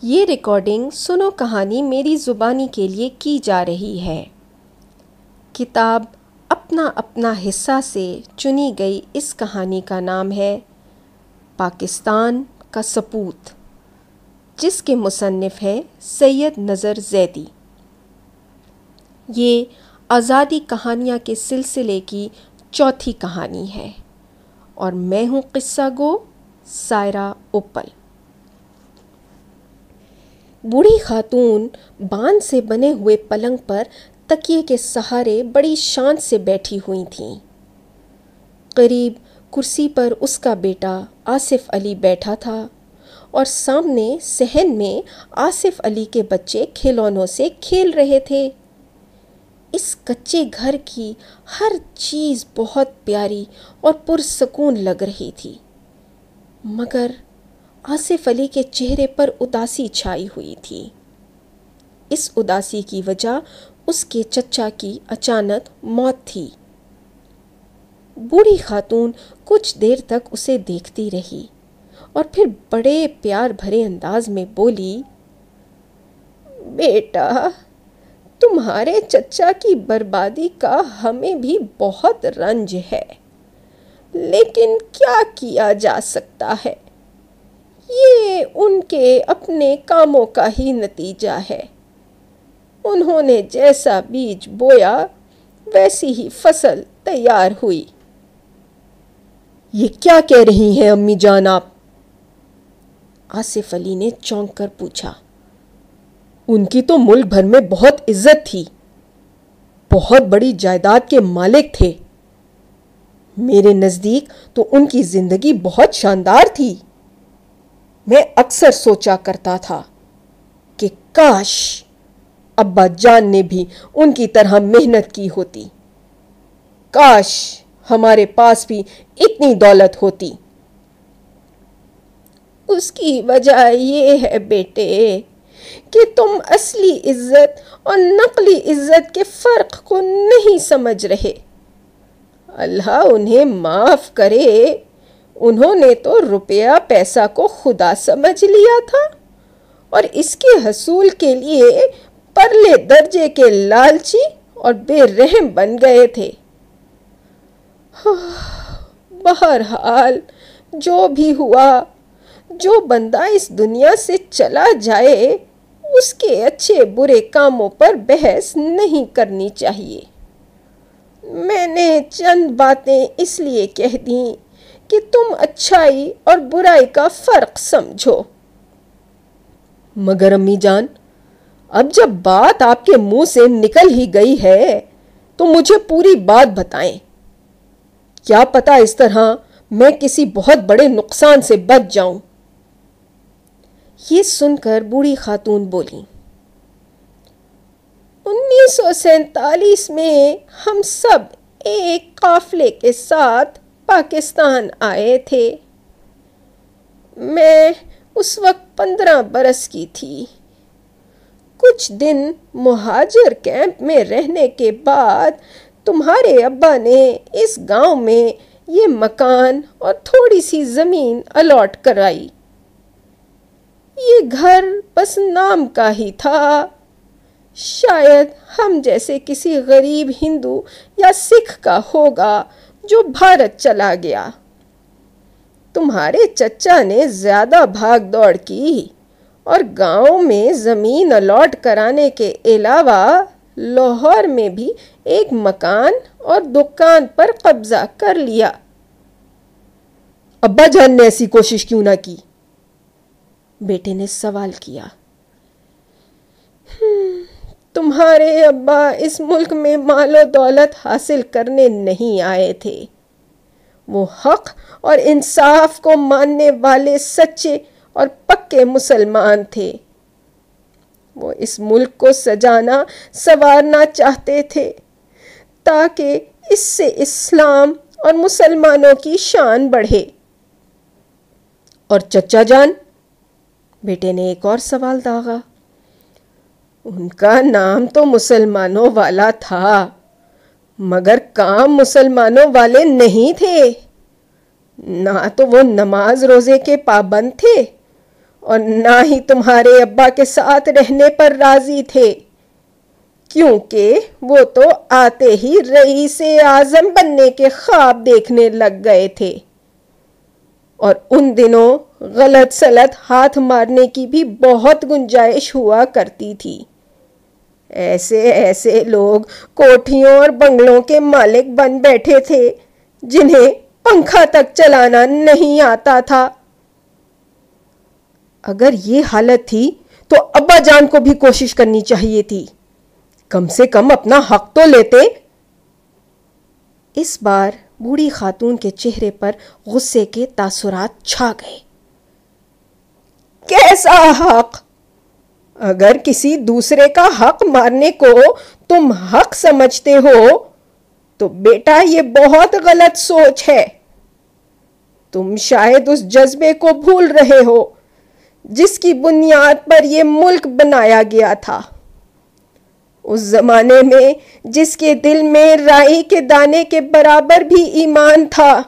یہ ریکارڈنگ سنو کہانی میری زبانی کے لیے کی جا رہی ہے۔ کتاب اپنا اپنا حصہ سے چنی گئی اس کہانی کا نام ہے پاکستان کا سپوت، جس کے مصنف ہے سید نظر زیدی۔ یہ آزادی کہانیاں کے سلسلے کی چوتھی کہانی ہے اور میں ہوں قصہ گو سائرہ اپل۔ بوڑھی خاتون باندھ سے بنے ہوئے پلنگ پر تکیے کے سہارے بڑی شان سے بیٹھی ہوئی تھیں۔ قریب کرسی پر اس کا بیٹا آصف علی بیٹھا تھا اور سامنے صحن میں آصف علی کے بچے کھلونوں سے کھیل رہے تھے۔ اس کچے گھر کی ہر چیز بہت پیاری اور پرسکون لگ رہی تھی، مگر آصف علی کے چہرے پر اداسی چھائی ہوئی تھی۔ اس اداسی کی وجہ اس کے چچا کی اچانک موت تھی۔ بوڑھی خاتون کچھ دیر تک اسے دیکھتی رہی اور پھر بڑے پیار بھرے انداز میں بولی، بیٹا، تمہارے چچا کی بربادی کا ہمیں بھی بہت رنج ہے، لیکن کیا کیا جا سکتا ہے؟ یہ ان کے اپنے کاموں کا ہی نتیجہ ہے۔ انہوں نے جیسا بیج بویا ویسی ہی فصل تیار ہوئی۔ یہ کیا کہہ رہی ہیں امی جان آپ؟ آصف علی نے چونک کر پوچھا۔ ان کی تو ملک بھر میں بہت عزت تھی، بہت بڑی جائیداد کے مالک تھے۔ میرے نزدیک تو ان کی زندگی بہت شاندار تھی۔ میں اکثر سوچا کرتا تھا کہ کاش ابا جان نے بھی ان کی طرح محنت کی ہوتی، کاش ہمارے پاس بھی اتنی دولت ہوتی۔ اس کی وجہ یہ ہے بیٹے کہ تم اصلی عزت اور نقلی عزت کے فرق کو نہیں سمجھ رہے۔ اللہ انہیں معاف کرے، انہوں نے تو روپیہ پیسہ کو خدا سمجھ لیا تھا اور اس کے حصول کے لیے پرلے درجے کے لالچی اور بے رحم بن گئے تھے۔ بہرحال جو بھی ہوا، جو بندہ اس دنیا سے چلا جائے اس کے اچھے برے کاموں پر بحث نہیں کرنی چاہیے۔ میں نے چند باتیں اس لیے کہہ دیں کہ تم اچھائی اور برائی کا فرق سمجھو۔ مگر امی جان، اب جب بات آپ کے منہ سے نکل ہی گئی ہے تو مجھے پوری بات بتائیں۔ کیا پتہ اس طرح میں کسی بہت بڑے نقصان سے بچ جاؤں۔ یہ سن کر بوڑھی خاتون بولی، 1947 میں ہم سب ایک قافلے کے ساتھ پاکستان آئے تھے۔ میں اس وقت 15 برس کی تھی۔ کچھ دن مہاجر کیمپ میں رہنے کے بعد تمہارے ابا نے اس گاؤں میں یہ مکان اور تھوڑی سی زمین الاٹ کرائی۔ یہ گھر بس نام کا ہی تھا، شاید ہم جیسے کسی غریب ہندو یا سکھ کا ہوگا جو بھارت چلا گیا۔ تمہارے چچا نے زیادہ بھاگ دوڑ کی اور گاؤں میں زمین الاٹ کرانے کے علاوہ لاہور میں بھی ایک مکان اور دکان پر قبضہ کر لیا۔ ابا جان نے ایسی کوشش کیوں نہ کی؟ بیٹے نے سوال کیا۔ تمہارے ابا اس ملک میں مال و دولت حاصل کرنے نہیں آئے تھے۔ وہ حق اور انصاف کو ماننے والے سچے اور پکے مسلمان تھے۔ وہ اس ملک کو سجانا سنوارنا چاہتے تھے تاکہ اس سے اسلام اور مسلمانوں کی شان بڑھے۔ اور چچا جان؟ بیٹے نے ایک اور سوال داغا۔ ان کا نام تو مسلمانوں والا تھا، مگر کام مسلمانوں والے نہیں تھے۔ نہ تو وہ نماز روزے کے پابند تھے اور نہ ہی تمہارے ابا کے ساتھ رہنے پر راضی تھے، کیونکہ وہ تو آتے ہی رئیس اعظم بننے کے خواب دیکھنے لگ گئے تھے، اور ان دنوں غلط سلط ہاتھ مارنے کی بھی بہت گنجائش ہوا کرتی تھی۔ ایسے ایسے لوگ کوٹھیوں اور بنگلوں کے مالک بن بیٹھے تھے جنہیں پنکھا تک چلانا نہیں آتا تھا۔ اگر یہ حالت تھی تو ابا جان کو بھی کوشش کرنی چاہیے تھی، کم سے کم اپنا حق تو لیتے۔ اس بار بوڑھی خاتون کے چہرے پر غصے کے تاثرات چھا گئے۔ کیسا حق؟ اگر کسی دوسرے کا حق مارنے کو تم حق سمجھتے ہو تو بیٹا یہ بہت غلط سوچ ہے۔ تم شاید اس جذبے کو بھول رہے ہو جس کی بنیاد پر یہ ملک بنایا گیا تھا۔ اس زمانے میں جس کے دل میں رائی کے دانے کے برابر بھی ایمان تھا،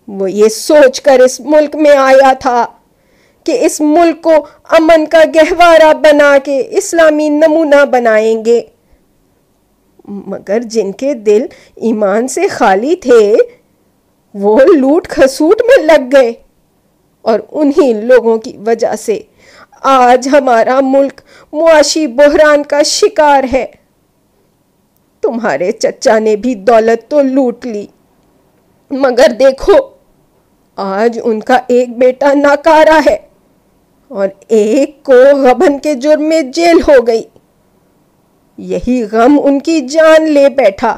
وہ یہ سوچ کر اس ملک میں آیا تھا کہ اس ملک کو امن کا گہوارہ بنا کے اسلامی نمونہ بنائیں گے، مگر جن کے دل ایمان سے خالی تھے وہ لوٹ کھسوٹ میں لگ گئے، اور انہی لوگوں کی وجہ سے آج ہمارا ملک معاشی بحران کا شکار ہے۔ تمہارے چچا نے بھی دولت تو لوٹ لی، مگر دیکھو آج ان کا ایک بیٹا ناکارہ ہے اور ایک کو غبن کے جرم میں جیل ہو گئی۔ یہی غم ان کی جان لے بیٹھا۔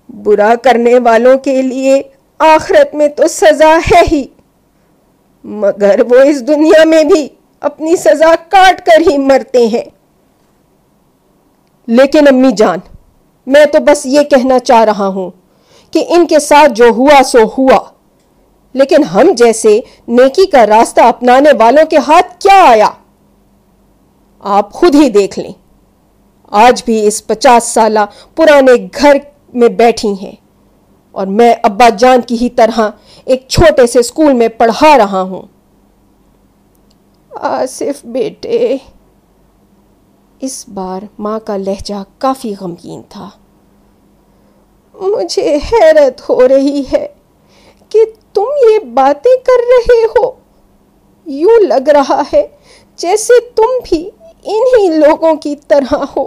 برا کرنے والوں کے لیے آخرت میں تو سزا ہے ہی، مگر وہ اس دنیا میں بھی اپنی سزا کاٹ کر ہی مرتے ہیں۔ لیکن امی جان، میں تو بس یہ کہنا چاہ رہا ہوں کہ ان کے ساتھ جو ہوا سو ہوا، لیکن ہم جیسے نیکی کا راستہ اپنانے والوں کے ہاتھ کیا آیا؟ آپ خود ہی دیکھ لیں، آج بھی اس 50 سالہ پرانے گھر میں بیٹھی ہیں، اور میں ابا جان کی ہی طرح ایک چھوٹے سے اسکول میں پڑھا رہا ہوں۔ آصف بیٹے، اس بار ماں کا لہجہ کافی غمگین تھا، مجھے حیرت ہو رہی ہے کہ تم یہ باتیں کر رہے ہو۔ یوں لگ رہا ہے جیسے تم بھی انہی لوگوں کی طرح ہو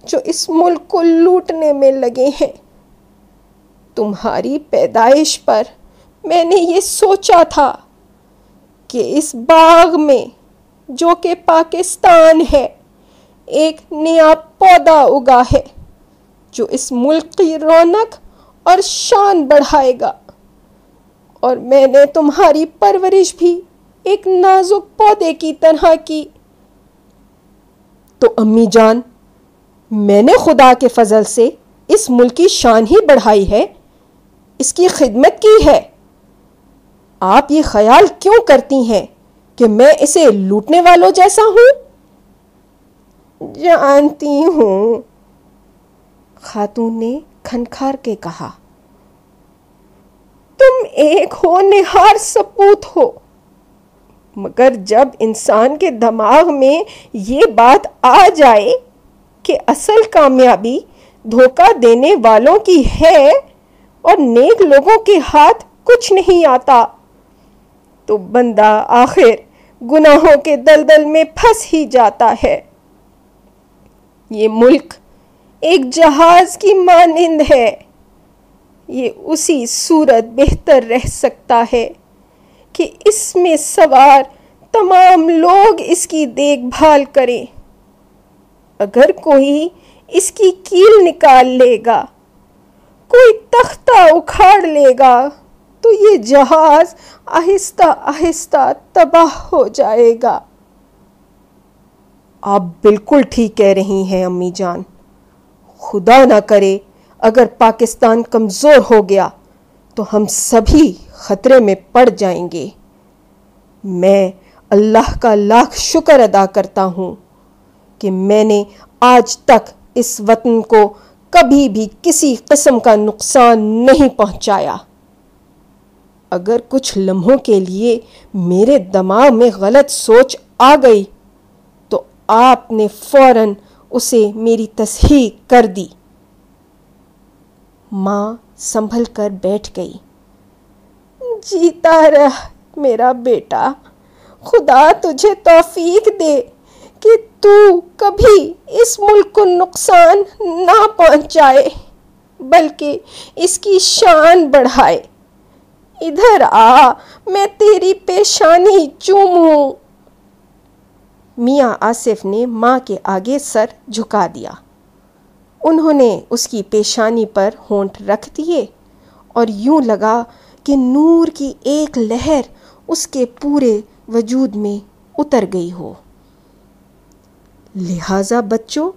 جو اس ملک کو لوٹنے میں لگے ہیں۔ تمہاری پیدائش پر میں نے یہ سوچا تھا کہ اس باغ میں جو کہ پاکستان ہے ایک نیا پودا اگا ہے جو اس ملک کی رونق اور شان بڑھائے گا، اور میں نے تمہاری پرورش بھی ایک نازک پودے کی طرح کی۔ تو امی جان، میں نے خدا کے فضل سے اس ملک کی شان ہی بڑھائی ہے، اس کی خدمت کی ہے۔ آپ یہ خیال کیوں کرتی ہیں کہ میں اسے لوٹنے والوں جیسا ہوں؟ جانتی ہوں، خاتون نے کھنکھار کے کہا، تم ایک ہونہار سپوت ہو، مگر جب انسان کے دماغ میں یہ بات آ جائے کہ اصل کامیابی دھوکہ دینے والوں کی ہے اور نیک لوگوں کے ہاتھ کچھ نہیں آتا، تو بندہ آخر گناہوں کے دلدل میں پھنس ہی جاتا ہے۔ یہ ملک ایک جہاز کی مانند ہے، یہ اسی صورت بہتر رہ سکتا ہے کہ اس میں سوار تمام لوگ اس کی دیکھ بھال کریں۔ اگر کوئی اس کی کیل نکال لے گا، کوئی تختہ اکھاڑ لے گا، تو یہ جہاز آہستہ آہستہ تباہ ہو جائے گا۔ آپ بالکل ٹھیک کہہ رہی ہیں امی جان۔ خدا نہ کرے اگر پاکستان کمزور ہو گیا تو ہم سبھی خطرے میں پڑ جائیں گے۔ میں اللہ کا لاکھ شکر ادا کرتا ہوں کہ میں نے آج تک اس وطن کو کبھی بھی کسی قسم کا نقصان نہیں پہنچایا۔ اگر کچھ لمحوں کے لیے میرے دماغ میں غلط سوچ آ گئی تو آپ نے فوراً اسے میری تصحیح کر دی۔ ماں سنبھل کر بیٹھ گئی۔ جیتا رہ میرا بیٹا، خدا تجھے توفیق دے کہ تو کبھی اس ملک کو نقصان نہ پہنچائے بلکہ اس کی شان بڑھائے۔ ادھر آ، میں تیری پیشانی چوموں۔ میاں آصف نے ماں کے آگے سر جھکا دیا۔ انہوں نے اس کی پیشانی پر ہونٹ رکھ دیے اور یوں لگا کہ نور کی ایک لہر اس کے پورے وجود میں اتر گئی ہو۔ لہٰذا بچوں،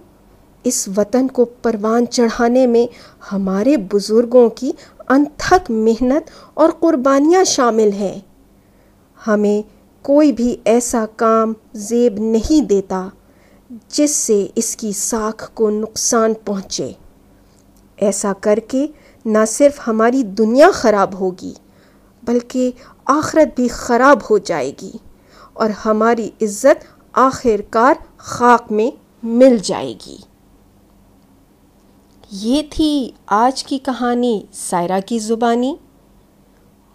اس وطن کو پروان چڑھانے میں ہمارے بزرگوں کی انتھک محنت اور قربانیاں شامل ہیں۔ ہمیں کوئی بھی ایسا کام زیب نہیں دیتا جس سے اس کی ساکھ کو نقصان پہنچے۔ ایسا کر کے نہ صرف ہماری دنیا خراب ہوگی بلکہ آخرت بھی خراب ہو جائے گی اور ہماری عزت آخر کار خاک میں مل جائے گی۔ یہ تھی آج کی کہانی سائرہ کی زبانی۔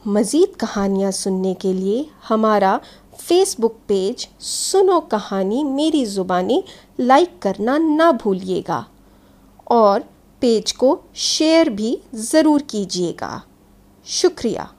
مزید کہانیاں سننے کے لیے ہمارا فیس بک پیج سنو کہانی میری زبانی لائک کرنا نہ بھولیے گا اور پیج کو شیئر بھی ضرور کیجیے گا۔ شکریہ۔